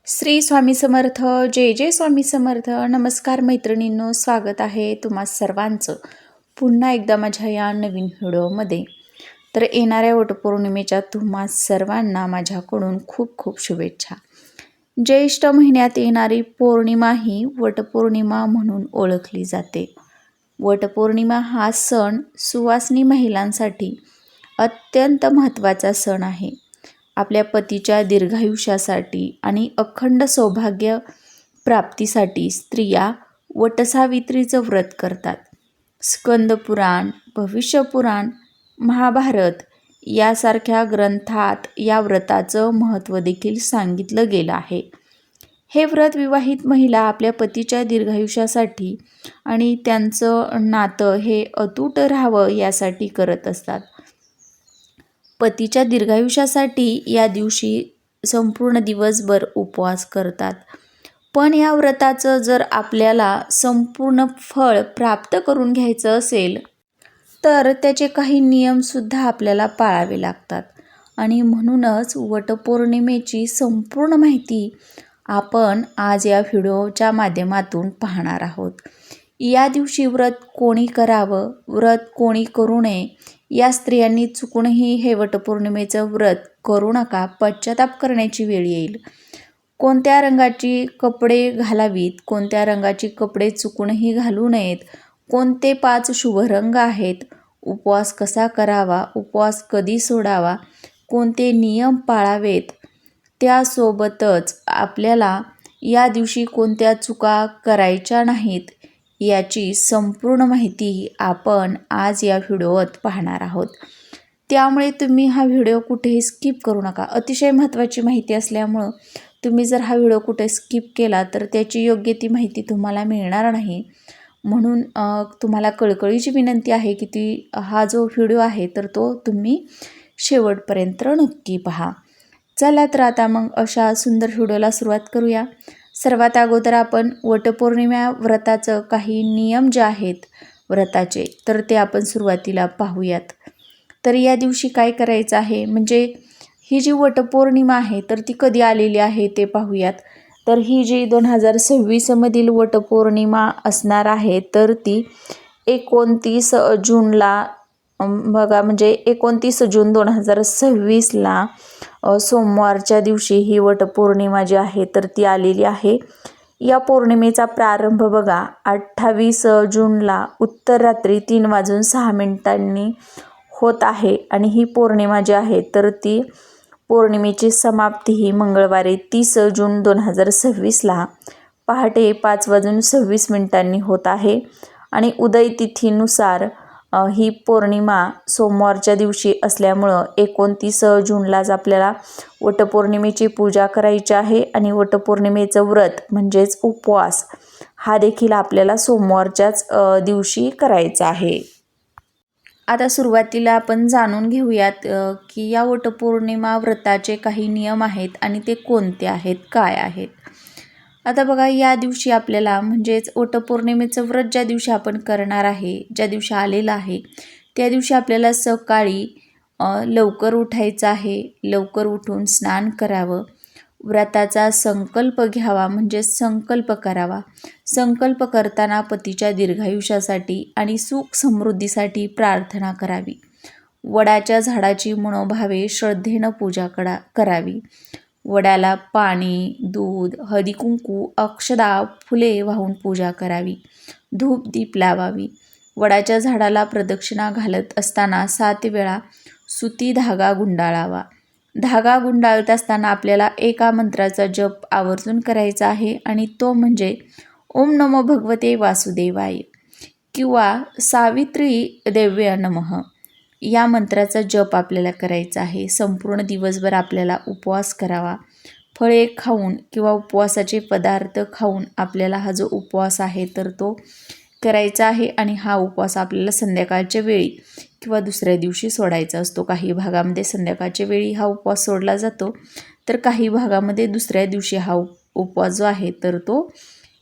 श्री स्वामी समर्थ. जय जय स्वामी समर्थ. नमस्कार मैत्रिणींनो, स्वागत आहे तुम्हा सर्वांचं पुन्हा एकदा माझ्या या नवीन व्हिडिओमध्ये. तर येणाऱ्या वटपौर्णिमेच्या तुम्हा सर्वांना माझ्याकडून खूप खूप शुभेच्छा. ज्येष्ठ महिन्यात येणारी पौर्णिमा ही वटपौर्णिमा म्हणून ओळखली जाते. वटपौर्णिमा हा सण सुवासिनी महिलांसाठी अत्यंत महत्त्वाचा सण आहे. आपल्या पतीच्या दीर्घायुष्यासाठी आणि अखंड सौभाग्य प्राप्तीसाठी स्त्रिया वटसावित्रीचं व्रत करतात. स्कंदपुराण, भविष्यपुराण, महाभारत यासारख्या ग्रंथात या व्रताचं महत्त्व देखील सांगितलं गेलं आहे. हे व्रत विवाहित महिला आपल्या पतीच्या दीर्घायुष्यासाठी आणि त्यांचं नातं हे अतूट राहावं यासाठी करत असतात. पतीच्या दीर्घायुष्यासाठी या दिवशी संपूर्ण दिवसभर उपवास करतात. पण या व्रताचं जर आपल्याला संपूर्ण फळ प्राप्त करून घ्यायचं असेल तर त्याचे काही नियमसुद्धा आपल्याला पाळावे लागतात. आणि म्हणूनच वटपौर्णिमेची संपूर्ण माहिती आपण आज या व्हिडिओच्या माध्यमातून पाहणार आहोत. या दिवशी व्रत कोणी करावं, व्रत कोणी करू नये, या स्त्रियांनी चुकूनही हे वटपौर्णिमेचं व्रत करू नका, पश्चाताप करण्याची वेळ येईल. कोणत्या रंगाची कपडे घालावीत, कोणत्या रंगाची कपडे चुकूनही घालू नयेत, कोणते 5 शुभ रंग आहेत, उपवास कसा करावा, उपवास कधी सोडावा, कोणते नियम पाळावेत, त्यासोबतच आपल्याला या दिवशी कोणत्या चुका करायच्या नाहीत याची संपूर्ण माहिती आपण आज या व्हिडिओत पाहणार आहोत. त्यामुळे तुम्ही हा व्हिडिओ कुठेही स्किप करू नका. अतिशय महत्त्वाची माहिती असल्यामुळं तुम्ही जर हा व्हिडिओ कुठे स्किप केला तर त्याची योग्य ती माहिती तुम्हाला मिळणार नाही. म्हणून तुम्हाला कळकळीची विनंती आहे की हा जो व्हिडिओ आहे तर तो तुम्ही शेवटपर्यंत नक्की पहा. चला तर आता मग अशा सुंदर व्हिडिओला सुरुवात करूया. सर्वात अगोदर आपण वटपौर्णिमा व्रताचं काही नियम जे आहेत व्रताचे तर ते आपण सुरुवातीला पाहूयात. तर या दिवशी काय करायचं आहे, म्हणजे ही जी वटपौर्णिमा आहे तर ती कधी आलेली आहे ते पाहूयात. तर ही जी 2026मधील वटपौर्णिमा असणार आहे तर ती 29 जूनला बघा, म्हणजे 29 जून 2026ला सोमवारच्या दिवशी ही वटपौर्णिमा जी आहे तर ती आलेली आहे. या पौर्णिमेचा प्रारंभ बघा 28 जूनला उत्तर रात्री 3:06 होत आहे आणि ही पौर्णिमा जी आहे तर ती पौर्णिमेची समाप्ती ही मंगळवारी 30 जून 2026ला पहाटे 5:26 होत आहे. आणि उदय तिथीनुसार ही पौर्णिमा सोमवारच्या दिवशी असल्यामुळं 29 जूनलाच आपल्याला वटपौर्णिमेची पूजा करायची आहे. आणि वटपौर्णिमेचं व्रत म्हणजेच उपवास हा देखील आपल्याला सोमवारच्याच दिवशी करायचा आहे. आता सुरुवातीला आपण जाणून घेऊयात की या वटपौर्णिमा व्रताचे काही नियम आहेत आणि ते कोणते आहेत, काय आहेत. आता बघा, या दिवशी आपल्याला म्हणजेच वटपौर्णिमेचं व्रत ज्या दिवशी आपण करणार आहे, ज्या दिवशी आलेलं आहे त्या दिवशी आपल्याला सकाळी लवकर उठायचं आहे. लवकर उठून स्नान करावं, व्रताचा संकल्प घ्यावा म्हणजे संकल्प करावा. संकल्प करताना पतीच्या दीर्घायुष्यासाठी आणि सुख समृद्धीसाठी प्रार्थना करावी. वडाच्या झाडाची मनोभावे श्रद्धेनं पूजा करावी. वडाला पाणी, दूध, हळदी-कुंकू, अक्षदा, फुले वाहून पूजा करावी. धूप दीप लावावी. वडाच्या झाडाला प्रदक्षिणा घालत असताना 7 वेळा सुती धागा गुंडाळावा. धागा गुंडाळत असताना आपल्याला एका मंत्राचा जप आवर्जून करायचा आहे आणि तो म्हणजे ओम नमो भगवते वासुदेवाय किंवा सावित्री देव्य नमः या मंत्राचा जप आपल्याला करायचा आहे. संपूर्ण दिवसभर आपल्याला उपवास करावा. फळे खाऊन किंवा उपवासाचे पदार्थ खाऊन आपल्याला हा जो उपवास आहे तर तो करायचा आहे. आणि हा उपवास आपल्याला संध्याकाळच्या वेळी किंवा दुसऱ्या दिवशी सोडायचा असतो. काही भागामध्ये संध्याकाळच्या वेळी हा उपवास सोडला जातो तर काही भागामध्ये दुसऱ्या दिवशी हा उपवास जो आहे तर तो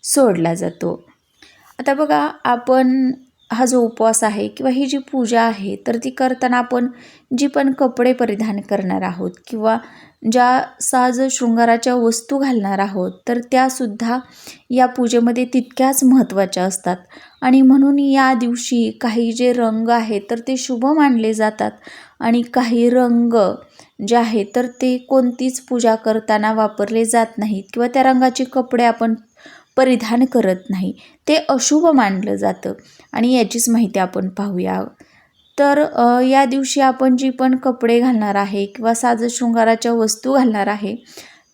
सोडला जातो. आता बघा, आपण हा जो उपवास आहे किंवा ही जी पूजा आहे तर ती करताना आपण जी पण कपडे परिधान करणार आहोत किंवा ज्या साज शृंगाराच्या वस्तू घालणार आहोत तर त्यासुद्धा या पूजेमध्ये तितक्याच महत्त्वाच्या असतात. आणि म्हणून या दिवशी काही जे रंग आहेत तर ते शुभ मानले जातात आणि काही रंग जे आहेत तर ते कोणतीच पूजा करताना वापरले जात नाहीत किंवा त्या रंगाचे कपडे आपण परिधान करत नाही, ते अशुभ मानलं जातं. आणि याचीच माहिती आपण पाहूया. तर या दिवशी आपण जी पण कपडे घालणार आहे किंवा साजशृंगाराच्या वस्तू घालणार आहे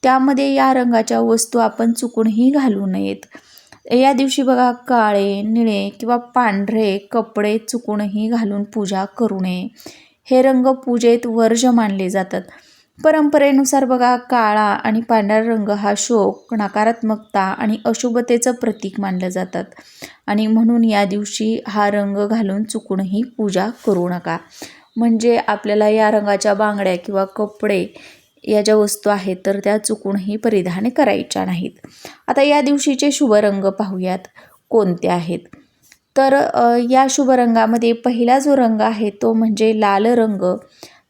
त्यामध्ये या रंगाच्या वस्तू आपण चुकूनही घालू नयेत. या दिवशी बघा काळे, निळे किंवा पांढरे कपडे चुकूनही घालून पूजा करू नये. हे रंग पूजेत वर्ज्य मानले जातात. परंपरेनुसार बघा काळा आणि पांढरा रंग हा शोक, नकारात्मकता आणि अशुभतेचं प्रतीक मानलं जातात आणि म्हणून या दिवशी हा रंग घालून चुकूनही पूजा करू नका. म्हणजे आपल्याला या रंगाच्या बांगड्या किंवा कपडे या ज्या वस्तू आहेत तर त्या चुकूनही परिधान करायच्या नाहीत. आता या दिवशीचे शुभ रंग पाहूयात कोणते आहेत. तर या शुभ रंगामध्ये पहिला जो रंग आहे तो म्हणजे लाल रंग.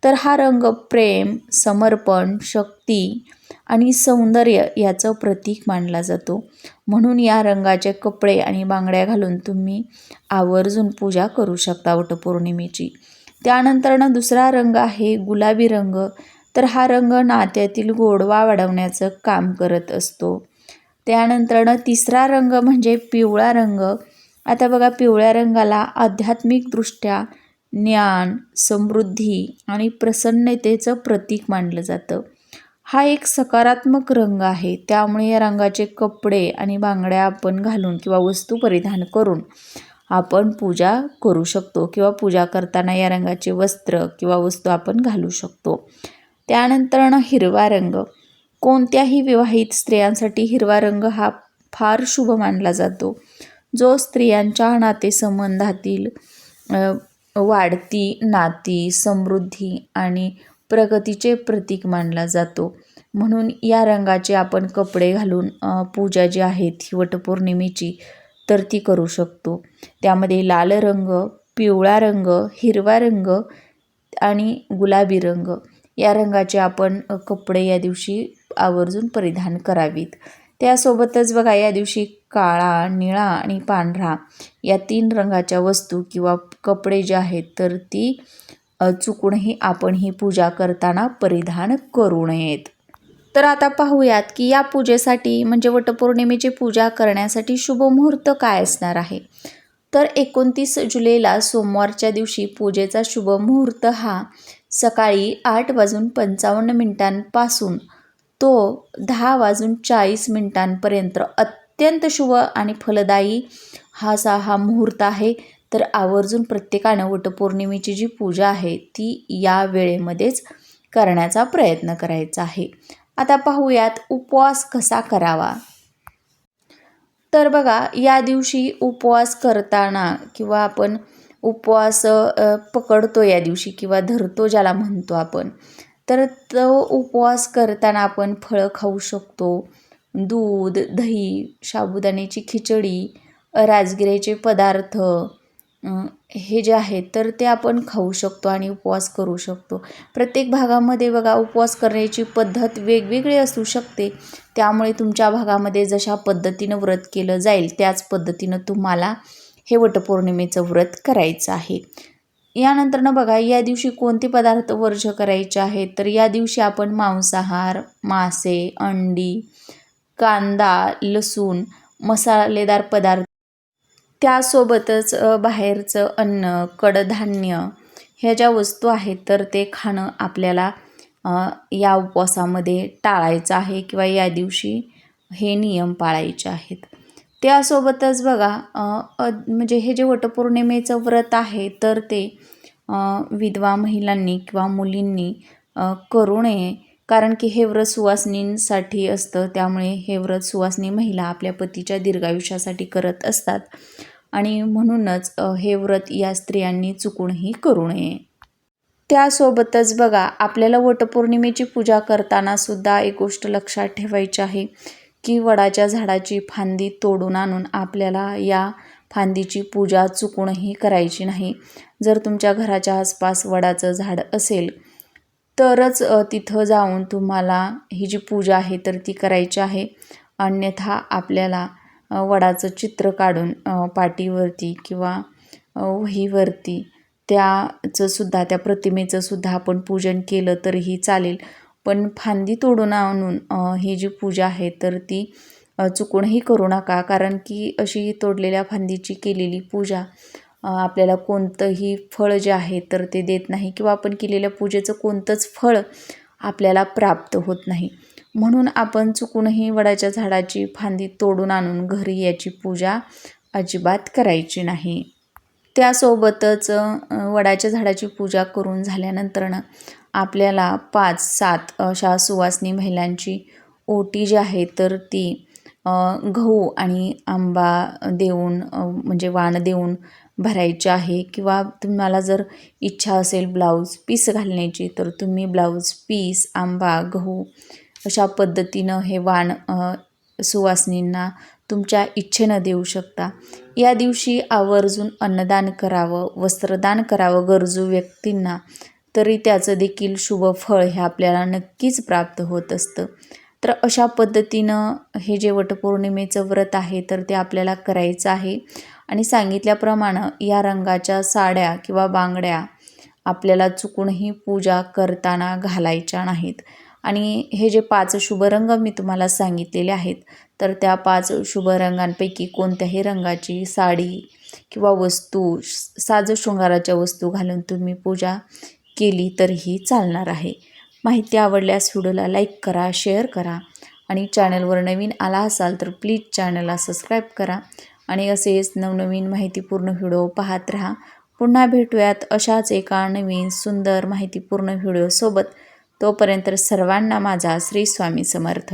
तर हा रंग प्रेम, समर्पण, शक्ती आणि सौंदर्य याचं प्रतीक मानला जातो. म्हणून या रंगाचे कपडे आणि बांगड्या घालून तुम्ही आवर्जून पूजा करू शकता वटपौर्णिमेची. त्यानंतरनं दुसरा रंग आहे गुलाबी रंग. तर हा रंग नात्यातील गोडवा वाढवण्याचं काम करत असतो. त्यानंतरनं तिसरा रंग म्हणजे पिवळा रंग. आता बघा पिवळ्या रंगाला आध्यात्मिकदृष्ट्या ज्ञान, समृद्धी आणि प्रसन्नतेचं प्रतीक मानलं जातं. हा एक सकारात्मक रंग आहे, त्यामुळे या रंगाचे कपडे आणि बांगड्या आपण घालून किंवा वस्तू परिधान करून आपण पूजा करू शकतो किंवा पूजा करताना या रंगाचे वस्त्र किंवा वस्तू आपण घालू शकतो. त्यानंतरनं हिरवा रंग. कोणत्याही विवाहित स्त्रियांसाठी हिरवा रंग हा फार शुभ मानला जातो, जो स्त्रियांच्या नातेसंबंधातील वाढती नाती, समृद्धी आणि प्रगतीचे प्रतीक मानला जातो. म्हणून या रंगाचे आपण कपडे घालून पूजा जी आहे ती वटपौर्णिमेची तर ती करू शकतो. त्यामध्ये लाल रंग, पिवळा रंग, हिरवा रंग आणि गुलाबी रंग या रंगाचे आपण कपडे या दिवशी आवर्जून परिधान करावीत. त्यासोबतच बघा या दिवशी काळा, निळा आणि पांढरा या 3 रंगाच्या वस्तू किंवा कपडे जे आहेत तर ती चुकूनही आपण ही पूजा करताना परिधान करू नयेत. तर आता पाहूयात की या पूजेसाठी म्हणजे वटपौर्णिमेची पूजा करण्यासाठी शुभ मुहूर्त काय असणार आहे. तर 29 जुलैला सोमवारच्या दिवशी पूजेचा शुभ मुहूर्त हा सकाळी 8:55 पासून तो 10:40 अत्यंत शुभ आणि फलदायी हा मुहूर्त आहे. तर आवर्जून प्रत्येकानं वटपौर्णिमेची जी पूजा आहे ती या वेळेमध्येच करण्याचा प्रयत्न करायचा आहे. आता पाहूयात उपवास कसा करावा. तर बघा या दिवशी उपवास करताना किंवा आपण उपवास पकडतो या दिवशी किंवा धरतो ज्याला म्हणतो आपण, तर तो उपवास करताना आपण फळं खाऊ शकतो. दूध, दही, साबुदाण्याची खिचडी, राजगिऱ्याचे पदार्थ हे जे आहेत तर ते आपण खाऊ शकतो आणि उपवास करू शकतो. प्रत्येक भागामध्ये बघा उपवास करण्याची पद्धत वेगवेगळी असू शकते. त्यामुळे तुमच्या भागामध्ये जशा पद्धतीनं व्रत केलं जाईल त्याच पद्धतीनं तुम्हाला हे वटपौर्णिमेचं व्रत करायचं आहे. यानंतरनं बघा या दिवशी कोणते पदार्थ वर्ज्य करायचे आहेत. तर या दिवशी आपण मांसाहार, मासे, अंडी, कांदा, लसूण, मसालेदार पदार्थ त्यासोबतच बाहेरचं अन्न, कडधान्य ह्या ज्या वस्तू आहेत तर ते खाणं आपल्याला या उपवासामध्ये टाळायचं आहे किंवा या दिवशी हे नियम पाळायचे आहेत. त्यासोबतच बघा म्हणजे हे जे वटपौर्णिमेचं व्रत आहे तर ते विधवा महिलांनी किंवा मुलींनी करू नये, कारण की हे व्रत सुवासिनींसाठी असतं. त्यामुळे हे व्रत सुवासिनी महिला आपल्या पतीच्या दीर्घायुष्यासाठी करत असतात आणि म्हणूनच हे व्रत या स्त्रियांनी चुकूनही करू नये. त्यासोबतच बघा आपल्याला वटपौर्णिमेची पूजा करताना सुद्धा एक गोष्ट लक्षात ठेवायची आहे की वडाच्या झाडाची फांदी तोडून आणून आपल्याला या फांदीची पूजा चुकूनही करायची नाही. जर तुमच्या घराच्या आसपास वडाचं झाड असेल तरच तिथं जाऊन तुम्हाला ही जी पूजा आहे तर ती करायची आहे. अन्यथा आपल्याला वडाचं चित्र काढून पाटीवरती किंवा वहीवरती त्या प्रतिमेचं सुद्धा आपण पूजन केलं तरीही चालेल. पण फांदी तोडून आणून ही जी पूजा आहे तर ती चुकूनही करू नका. कारण की अशी तोडलेल्या फांदीची केलेली पूजा आपल्याला कोणतंही फळ जे आहे तर ते देत नाही किंवा आपण केलेल्या पूजेचं कोणतंच फळ आपल्याला प्राप्त होत नाही. म्हणून आपण चुकूनही वडाच्या झाडाची फांदी तोडून आणून घरी याची पूजा अजिबात करायची नाही. त्यासोबतच वडाच्या झाडाची पूजा करून झाल्यानंतरनं आपल्याला 5-7 अशा सुवासिनी महिलांची ओटी जी आहे तर ती गहू आणि आंबा देऊन म्हणजे वाण देऊन भरायची आहे. किंवा तुम्हाला जर इच्छा असेल ब्लाऊज पीस घालण्याची तर तुम्ही ब्लाऊज पीस, आंबा, गहू अशा पद्धतीनं हे वाण सुवासिनींना तुमच्या इच्छेनं देऊ शकता. या दिवशी आवर्जून अन्नदान करावं, वस्त्रदान करावं गरजू व्यक्तींना, तरी त्याचं देखील शुभ फळ हे आपल्याला नक्कीच प्राप्त होत असतं. तर अशा पद्धतीनं हे जे वटपौर्णिमेचं व्रत आहे तर ते आपल्याला करायचं आहे. आणि सांगितल्याप्रमाणे या रंगाच्या साड्या किंवा बांगड्या आपल्याला चुकूनही पूजा करताना घालायच्या नाहीत. आणि हे जे 5 शुभ रंग मी तुम्हाला सांगितलेले आहेत तर त्या 5 शुभ रंगांपैकी कोणत्याही रंगाची साडी किंवा वस्तू, साजशृंगाराच्या वस्तू घालून तुम्ही पूजा केली तरीही चालणार आहे. माहिती आवडल्यास व्हिडिओला लाईक करा, शेअर करा आणि चॅनलवर नवीन आला असाल तर प्लीज चॅनलला सबस्क्राईब करा. आणि असेच नवनवीन माहितीपूर्ण व्हिडिओ पाहत राहा. पुन्हा भेटूयात अशाच एका नवीन सुंदर माहितीपूर्ण व्हिडिओसोबत. तोपर्यंत सर्वांना माझा श्री स्वामी समर्थ.